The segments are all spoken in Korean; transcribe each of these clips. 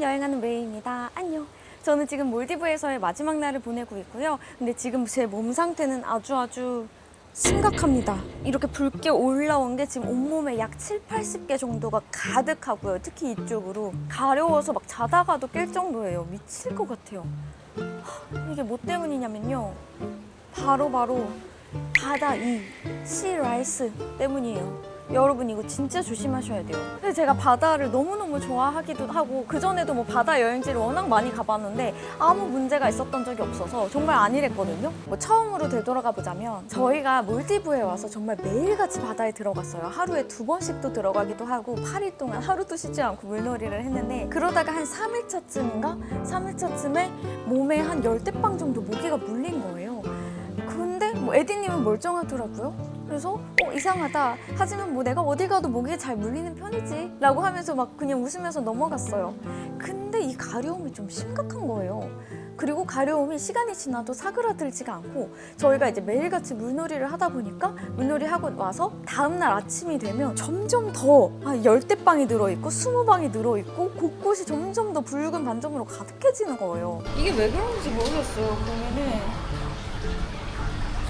안녕, 여행하는 메이입니다. 안녕. 저는 지금 몰디브에서의 마지막 날을 보내고 있고요. 근데 지금 제 몸 상태는 아주 심각합니다. 이렇게 붉게 올라온 게 지금 온몸에 약 7, 80개 정도가 가득하고요. 특히 이쪽으로 가려워서 막 자다가도 깰 정도예요. 미칠 것 같아요. 이게 뭐 때문이냐면요. 바로 바다 이 씨라이스 때문이에요. 여러분 이거 진짜 조심하셔야 돼요. 근데 제가 바다를 너무너무 좋아하기도 하고 그전에도 뭐 바다 여행지를 워낙 많이 가봤는데 아무 문제가 있었던 적이 없어서 정말 안일했거든요. 뭐 처음으로 되돌아가 보자면 저희가 몰디브에 와서 정말 매일같이 바다에 들어갔어요. 하루에 2번씩도 들어가기도 하고 8일 동안 하루도 쉬지 않고 물놀이를 했는데 그러다가 한 3일차쯤인가? 3일차쯤에 몸에 한 10대빵 정도 모기가 물린 거예요. 근데 뭐 에디님은 멀쩡하더라고요. 그래서 이상하다. 하지만 뭐 내가 어디 가도 모기에 잘 물리는 편이지 라고 하면서 막 그냥 웃으면서 넘어갔어요. 근데 이 가려움이 좀 심각한 거예요. 그리고 가려움이 시간이 지나도 사그라들지가 않고 저희가 이제 매일같이 물놀이를 하다 보니까 물놀이하고 와서 다음날 아침이 되면 점점 더 10대빵이 들어있고 20방이 늘어있고 곳곳이 점점 더 붉은 반점으로 가득해지는 거예요. 이게 왜 그런지 모르겠어요. 보면은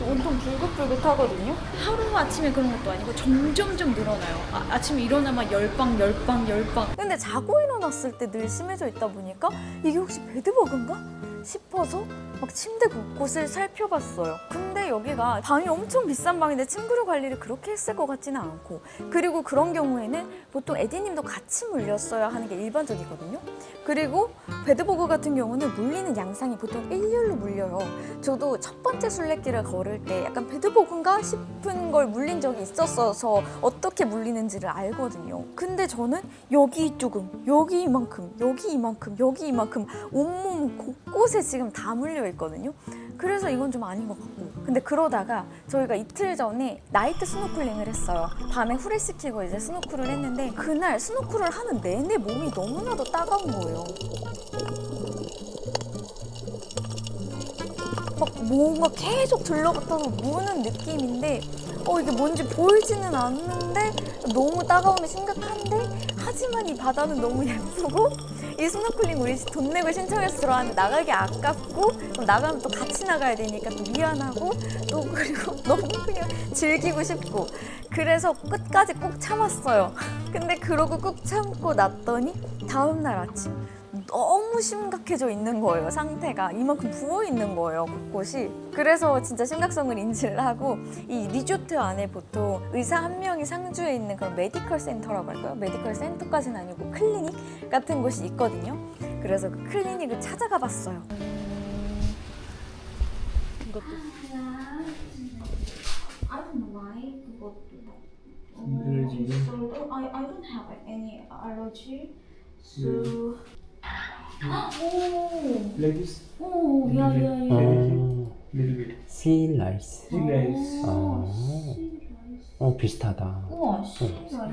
온통 붉긋붉긋하거든요. 하루아침에 그런 것도 아니고 점점점 늘어나요. 아침에 일어나면 10방. 근데 자고 일어났을 때 늘 심해져 있다 보니까 이게 혹시 배드버그인가 싶어서 막 침대 곳곳을 살펴봤어요. 근데 여기가 방이 엄청 비싼 방인데 침구류 관리를 그렇게 했을 것 같지는 않고, 그리고 그런 경우에는 보통 에디님도 같이 물렸어야 하는 게 일반적이거든요. 그리고 배드버그 같은 경우는 물리는 양상이 보통 일렬로 물려요. 저도 첫 번째 술래길을 걸을 때 약간 배드버그인가 싶은 걸 물린 적이 있었어서 어떻게 물리는지를 알거든요. 근데 저는 여기 조금, 여기 이만큼, 여기 이만큼, 여기 이만큼 온몸 곳곳에 지금 다 물려 있거든요. 그래서 이건 좀 아닌 것 같고. 근데 그러다가 저희가 이틀 전에 나이트 스노클링을 했어요. 밤에 후레시키고 이제 스노클을 했는데 그날 스노클을 하는 내내 몸이 너무나도 따가운 거예요. 막 뭔가 계속 들러붙어서 무는 느낌인데 이게 뭔지 보이지는 않는데 너무 따가움이 심각한데, 하지만 이 바다는 너무 예쁘고 이 스노클링 우리 돈 내고 신청해서 들어왔는데 나가기 아깝고, 그럼 나가면 또 같이 나가야 되니까 또 미안하고 또 그리고 너무 그냥 즐기고 싶고, 그래서 끝까지 꾹 참았어요. 근데 그러고 꾹 참고 났더니 다음날 아침 너무 심각해져 있는 거예요. 상태가 이만큼 부어 있는 거예요, 곳곳이. 그래서 진짜 심각성을 인지를 하고, 이 리조트 안에 보통 의사 한 명이 상주해 있는 그런 메디컬 센터라고 할까요? 메디컬 센터까지는 아니고 클리닉 같은 곳이 있거든요. 그래서 그 클리닉을 찾아가 봤어요. 이것도 I don't know why 그것도 Allergy. So I don't have any allergy. So Like this? oh yeah. Little bit. Sea lice. Sea lice. 비슷하다. 우와 씨발.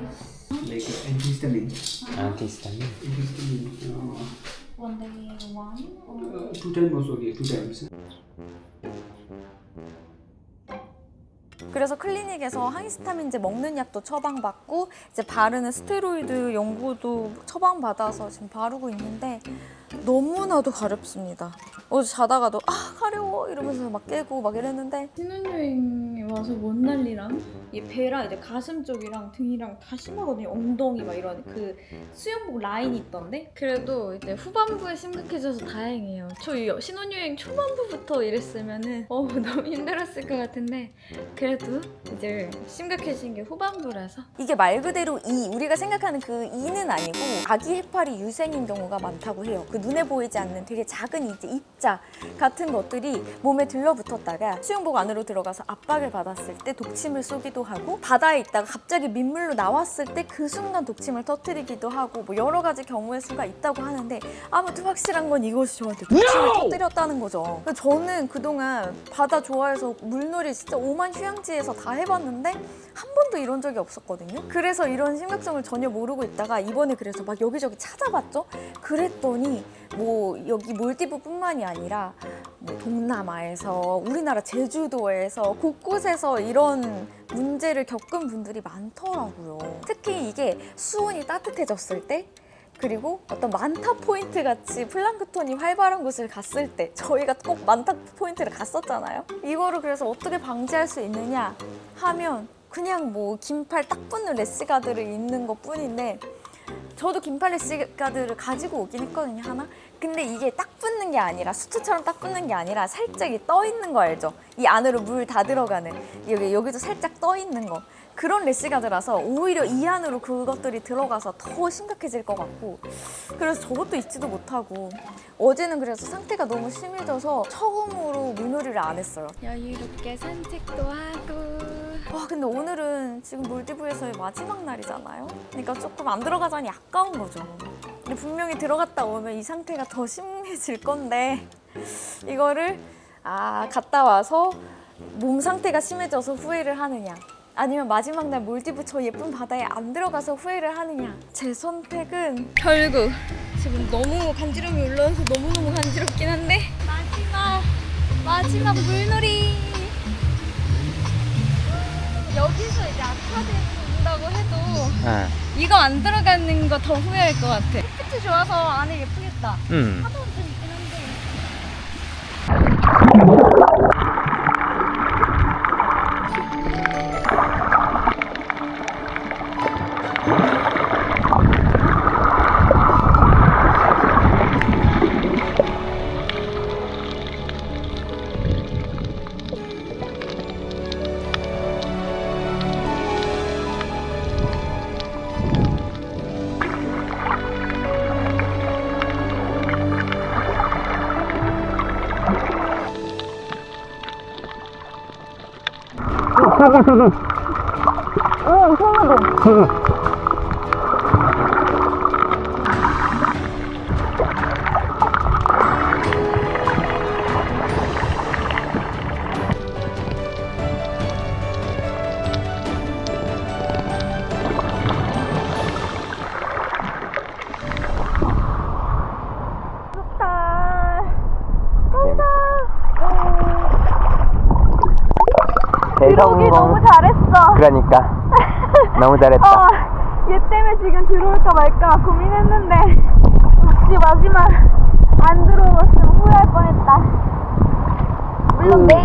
Like antihistamine. 안티스타민. Antihistamine. One day one or 2 times also okay. 2 times. 그래서 클리닉에서 항히스타민제 먹는 약도 처방받고 이제 바르는 스테로이드 연고도 처방받아서 지금 바르고 있는데 너무나도 가렵습니다. 어제 자다가도 가려워 이러면서 막 깨고 막 이랬는데, 신혼여행에 와서 뭔 난리랑 이 배랑 이제 가슴 쪽이랑 등이랑 다 심하거든요. 엉덩이 막 이런 그 수영복 라인이 있던데, 그래도 이제 후반부에 심각해져서 다행이에요. 저 신혼여행 초반부부터 이랬으면은 너무 힘들었을 것 같은데 그래도 이제 심각해진 게 후반부라서. 이게 말 그대로 우리가 생각하는 그 이는 아니고 아기 해파리 유생인 경우가 많다고 해요. 그 눈에 보이지 않는 되게 작은 이제 입자 같은 것들이 몸에 들러붙었다가 수영복 안으로 들어가서 압박을 받았을 때 독침을 쏘기도 하고, 바다에 있다가 갑자기 민물로 나왔을 때 그 순간 독침을 터뜨리기도 하고, 뭐 여러 가지 경우의 수가 있다고 하는데 아무튼 확실한 건 이것이 저한테 독침을 터뜨렸다는 거죠. 저는 그동안 바다 좋아해서 물놀이 진짜 오만 휴양지에서 다 해봤는데 한 번도 이런 적이 없었거든요. 그래서 이런 심각성을 전혀 모르고 있다가 이번에 그래서 막 여기저기 찾아봤죠. 그랬더니 뭐 여기 몰디브뿐만이 아니라 뭐 동남아에서, 우리나라 제주도에서 곳곳에서 이런 문제를 겪은 분들이 많더라고요. 특히 이게 수온이 따뜻해졌을 때 그리고 어떤 만타 포인트 같이 플랑크톤이 활발한 곳을 갔을 때 저희가 꼭 만타 포인트를 갔었잖아요. 이거를 그래서 어떻게 방지할 수 있느냐 하면 그냥 뭐 긴팔 딱 붙는 래시가드를 입는 것 뿐인데, 저도 긴팔 래시가드를 가지고 오긴 했거든요, 하나. 근데 이게 딱 붙는 게 아니라, 수트처럼 딱 붙는 게 아니라 살짝 떠 있는 거 알죠? 이 안으로 물 다 들어가는, 여기도 살짝 떠 있는 거. 그런 래시가드라서 오히려 이 안으로 그것들이 들어가서 더 심각해질 것 같고, 그래서 저것도 입지도 못하고, 어제는 그래서 상태가 너무 심해져서 처음으로 물놀이를 안 했어요. 여유롭게 산책도 하고. 와, 근데 오늘은 지금 몰디브에서의 마지막 날이잖아요. 그러니까 조금 안 들어가자니 아까운 거죠. 근데 분명히 들어갔다 오면 이 상태가 더 심해질 건데, 이거를 갔다 와서 몸 상태가 심해져서 후회를 하느냐, 아니면 마지막 날 몰디브 저 예쁜 바다에 안 들어가서 후회를 하느냐. 제 선택은 결국 지금 너무 간지럼이 올라와서 너무너무 간지럽긴 한데, 마지막 물놀이. 여기서 이제 아쿠아리움 본다고 해도 이거 안 들어가는 거 더 후회할 것 같아. 햇빛이 좋아서 안에 예쁘겠다. 파도는 좀 있긴 한데. 들어오기 너무 잘했어. 그러니까 너무 잘했다. 얘 때문에 지금 들어올까 말까 고민했는데, 혹시 마지막 안 들어왔으면 후회할 뻔했다. 물론 내일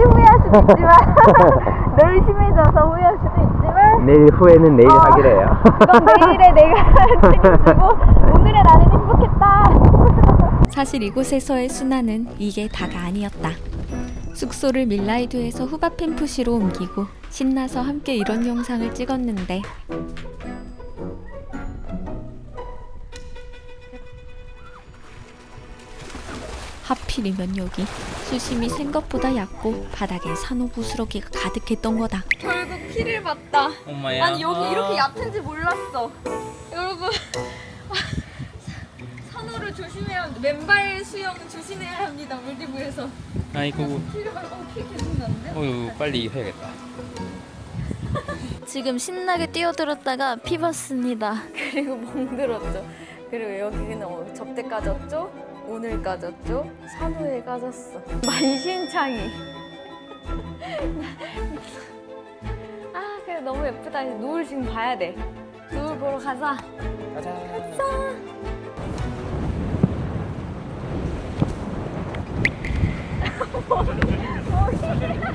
후회할 수도 있지만 내일 심해져서 후회할 수도 있지만, 내일 후회는 내일 하기로 해요. 그건 내일에 내가 책임지고 오늘의 나는 행복했다. 사실 이곳에서의 순환은 이게 다가 아니었다. 숙소를 밀라이드에서 후바펜푸시로 옮기고 신나서 함께 이런 영상을 찍었는데, 하필이면 여기 수심이 생각보다 얕고 바닥엔 산호부스러기가 가득했던 거다. 결국 피를 봤다. 엄마야. 아니 여기 이렇게 얕은지 몰랐어. 여러분 산호를 조심해야 합니다. 맨발 수영은 조심해야 합니다. 몰디브에서. 아이고. 피가 피 계속 나는데? 어유 빨리 해야겠다. 지금 신나게 뛰어들었다가 피 봤습니다. 그리고 멍들었죠. 그리고 여기는 접대 까졌죠? 오늘 까졌죠? 산호에 까졌어. 만신창이. 그래 너무 예쁘다. 노을 지금 봐야 돼. 노을 보러 가자. 가자.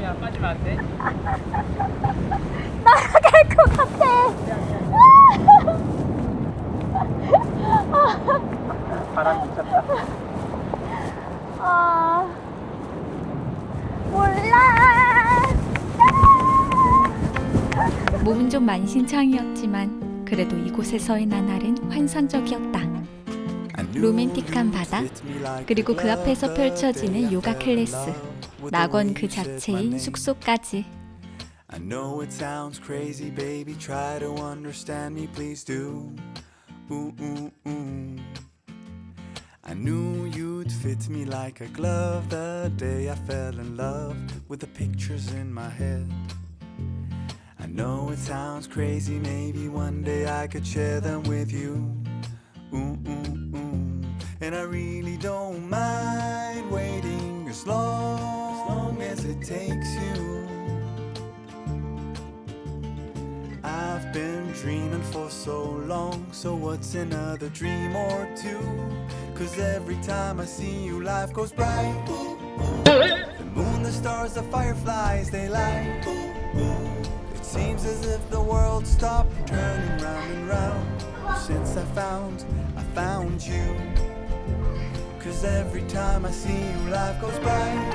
야 빠지면 안 돼. 날아갈 것 같아. 바람 미쳤다. 몰라. 몸은 좀 만신창이었지만 그래도 이곳에서의 나날은 환상적이었다. 로맨틱한 바다, 그리고 그 앞에서 펼쳐지는 요가 클래스, 낙원 그 자체인 숙소까지. I know it sounds crazy, baby. Try to understand me, please do. Ooh, ooh, ooh. I knew you'd fit me like a glove the day I fell in love with the pictures in my head. I know it sounds crazy, maybe one day I could share them with you. Ooh, ooh, ooh. And I really don't mind waiting as long as it takes you. I've been dreaming for so long. So what's another dream or two? Cause every time I see you, life goes bright. The moon, the stars, the fireflies, they light. It seems as if the world stopped turning round and round. Since I found you. Cause every time I see you, life goes bright.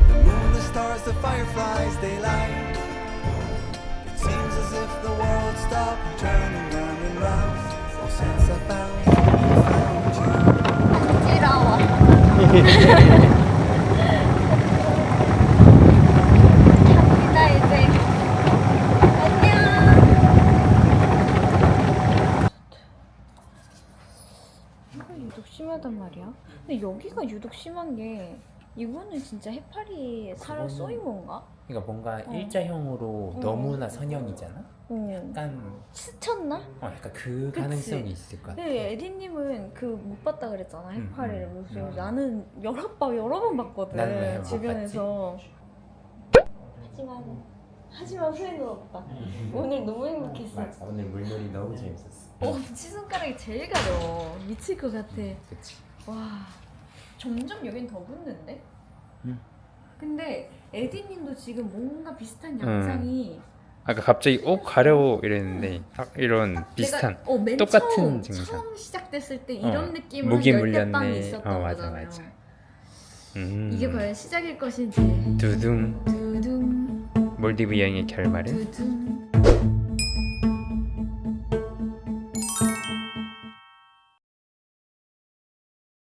The moon, the stars, the fireflies, they light. It seems as if the world stopped turning round and round. Since I found 갑니다 이제. 안녕. 이거 유독 심하단 말이야. 근데 여기가 유독 심한 게 이거는 진짜 해파리에 살을 그거는- 쏘인 건가? 그러니까 뭔가 일자형으로 너무나 선형이잖아. 약간 스쳤나? 약간 그 그치. 가능성이 있을 것 같아. 네, 에디님은 그 못 봤다 그랬잖아 해파리를. 그래서 음. 나는 여러 번 봤거든 나는 못 주변에서. 하지만 후회는 없다. 오늘 너무 행복했어. 맞아. 오늘 물놀이 너무 재밌었어. 엄지 손가락이 제일 가려. 미칠 것 같아. 그치. 와, 점점 여긴 더 붙는데? 응. 근데 에디님도 지금 뭔가 비슷한 양상이 아까 갑자기 가려워 이랬는데 이런 비슷한 내가, 맨 똑같은 증상. 처음 시작됐을 때 이런 느낌으로 목이 열대빵이 물렸네. 있었던 맞아, 거잖아요. 맞아. 이게 과연 시작일 것인지. 두둥 두둥 몰디브 여행의 결말은 두둥